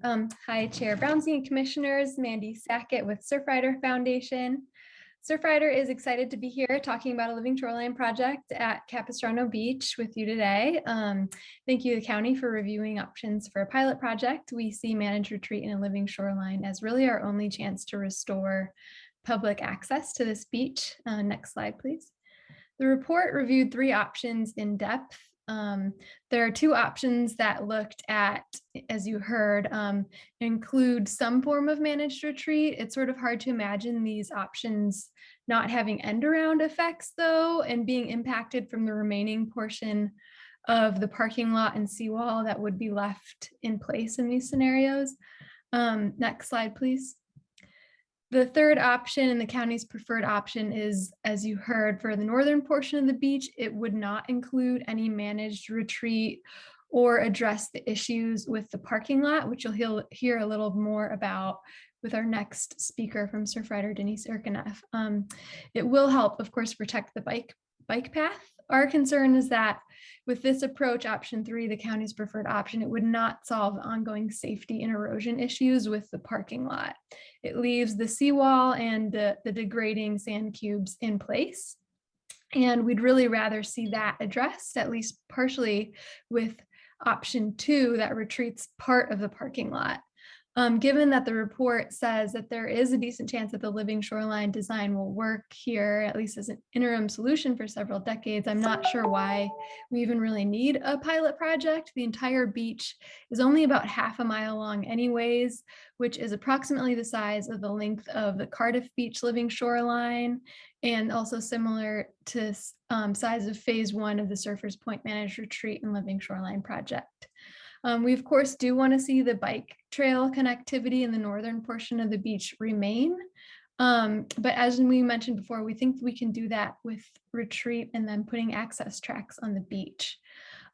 Hi, Chair Brownstein and Commissioners, Mandy Sackett with Surfrider Foundation. Surfrider is excited to be here talking about a living shoreline project at Capistrano Beach with you today. Thank you, the county, for reviewing options for a pilot project. We see managed retreat in a living shoreline as really our only chance to restore public access to this beach. Next slide, please. The report reviewed 3 options in depth. There are 2 options that looked at, as you heard, include some form of managed retreat. It's sort of hard to imagine these options not having end-around effects, though, and being impacted from the remaining portion of the parking lot and seawall that would be left in place in these scenarios. Next slide, please. The third option and the county's preferred option is, as you heard, for the northern portion of the beach, it would not include any managed retreat or address the issues with the parking lot, which you'll hear a little more about with our next speaker from Surfrider, Denise Erkeneff. It will help, of course, protect the bike path. Our concern is that with this approach, option 3, the county's preferred option, it would not solve ongoing safety and erosion issues with the parking lot. It leaves the seawall and the degrading sand cubes in place. And we'd really rather see that addressed, at least partially, with option 2 that retreats part of the parking lot. Given that the report says that there is a decent chance that the living shoreline design will work here, at least as an interim solution for several decades, I'm not sure why we even really need a pilot project. The entire beach is only about half a mile long anyways, which is approximately the size of the length of the Cardiff Beach living shoreline, and also similar to size of phase 1 of the Surfers Point Managed Retreat and Living Shoreline project. We, of course, do want to see the bike trail connectivity in the northern portion of the beach remain. But as we mentioned before, we think we can do that with retreat and then putting access tracks on the beach.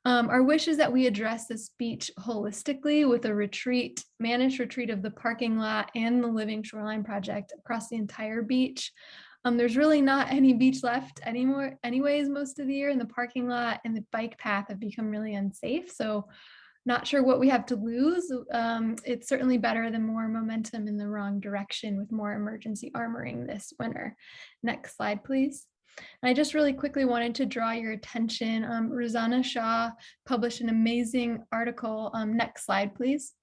Our wish is that we address this beach holistically with a managed retreat of the parking lot and the living shoreline project across the entire beach. There's really not any beach left anymore anyways most of the year, and the parking lot and the bike path have become really unsafe. So not sure what we have to lose. It's certainly better than more momentum in the wrong direction with more emergency armoring this winter. Next slide, please. And I just really quickly wanted to draw your attention. Rosanna Shaw published an amazing article, next slide, please,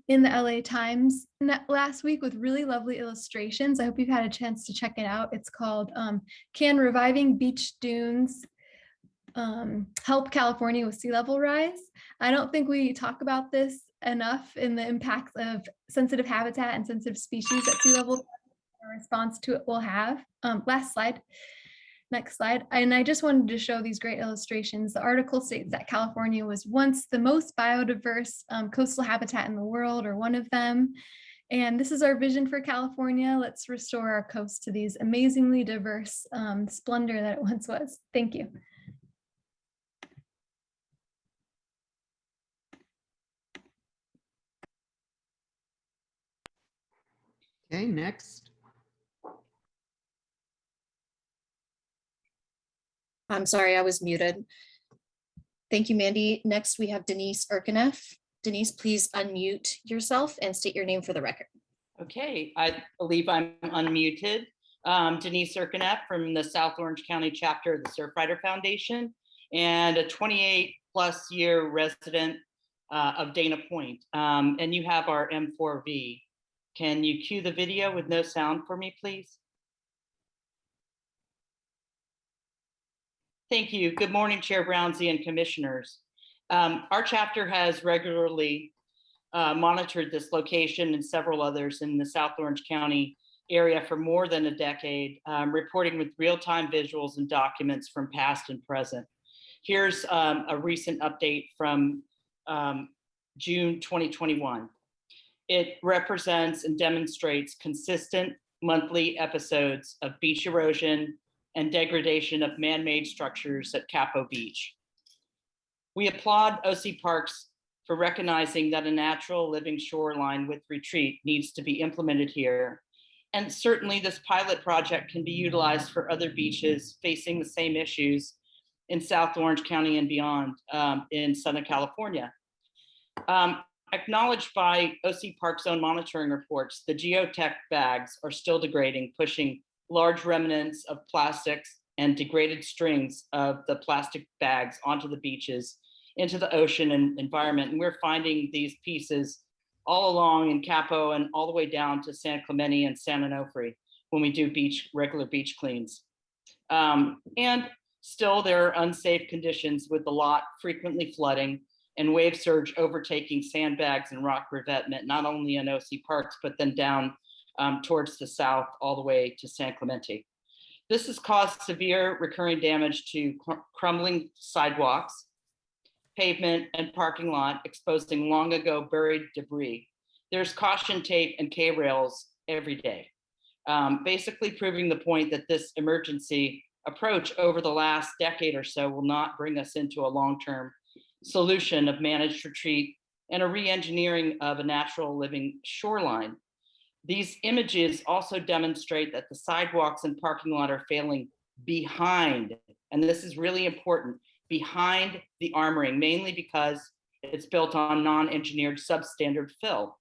in the LA Times last week with really lovely illustrations. I hope you've had a chance to check it out. It's called Can Reviving Beach Dunes Help California with Sea Level Rise? I don't think we talk about this enough in the impacts of sensitive habitat and sensitive species that sea level response to it will have. Last slide. Next slide. And I just wanted to show these great illustrations. The article states that California was once the most biodiverse coastal habitat in the world, or one of them. And this is our vision for California. Let's restore our coast to these amazingly diverse splendor that it once was. Thank you. Okay, next. I'm sorry, I was muted. Thank you, Mandy. Next, we have Denise Erkeneff. Denise, please unmute yourself and state your name for the record. Okay, I believe I'm unmuted. Denise Erkeneff from the South Orange County chapter of the Surfrider Foundation, and a 28+ year resident of Dana Point. And you have our M4V. Can you cue the video with no sound for me, please? Thank you. Good morning, Chair Brownstein and commissioners. Our chapter has regularly monitored this location and several others in the South Orange County area for more than a decade, reporting with real-time visuals and documents from past and present. Here's a recent update from June 2021. It represents and demonstrates consistent monthly episodes of beach erosion and degradation of man-made structures at Capo Beach. We applaud OC Parks for recognizing that a natural living shoreline with retreat needs to be implemented here. And certainly this pilot project can be utilized for other beaches facing the same issues in South Orange County and beyond in Southern California. Acknowledged by OC Park Zone monitoring reports, the geotech bags are still degrading, pushing large remnants of plastics and degraded strings of the plastic bags onto the beaches, into the ocean and environment. And we're finding these pieces all along in Capo and all the way down to San Clemente and San Onofre when we do regular beach cleans. And still there are unsafe conditions with the lot frequently flooding and wave surge overtaking sandbags and rock revetment, not only in OC Parks, but then down towards the south all the way to San Clemente. This has caused severe recurring damage to crumbling sidewalks, pavement, and parking lot, exposing long ago buried debris. There's caution tape and K-rails every day, basically proving the point that this emergency approach over the last decade or so will not bring us into a long-term solution of managed retreat and a re-engineering of a natural living shoreline. These images also demonstrate that the sidewalks and parking lot are failing behind, and this is really important, behind the armoring, mainly because it's built on non-engineered substandard fill.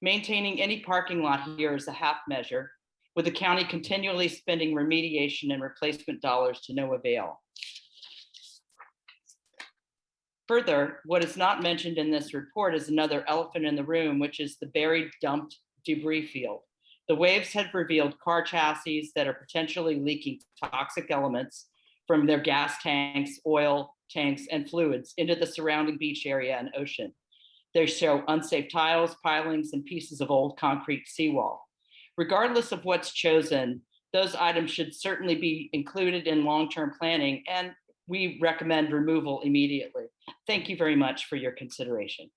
Maintaining any parking lot here is a half measure, with the county continually spending remediation and replacement dollars to no avail. Further, what is not mentioned in this report is another elephant in the room, which is the buried dumped debris field. The waves have revealed car chassis that are potentially leaking toxic elements from their gas tanks, oil tanks, and fluids into the surrounding beach area and ocean. They show unsafe tiles, pilings, and pieces of old concrete seawall. Regardless of what's chosen, those items should certainly be included in long-term planning, and we recommend removal immediately. Thank you very much for your consideration.